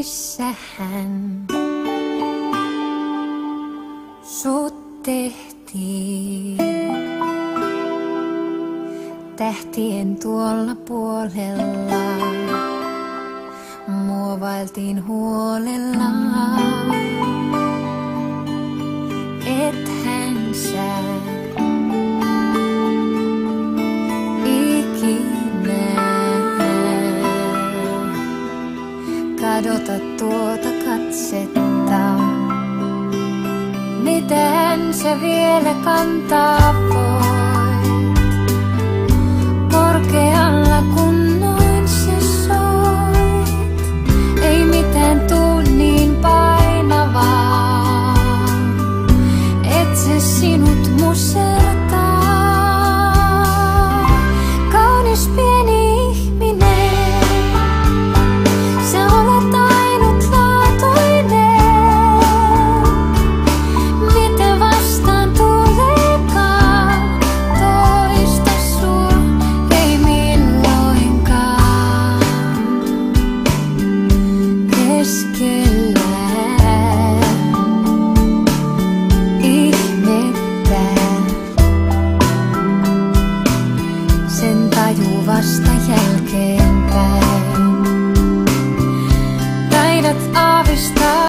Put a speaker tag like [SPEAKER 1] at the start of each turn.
[SPEAKER 1] missä hän sut tehtiin. Tähtien tuolla puolella muovailtiin huolella, ethän sä ikinä kadota tuota katsetta. Miten se vielä kantaa voi?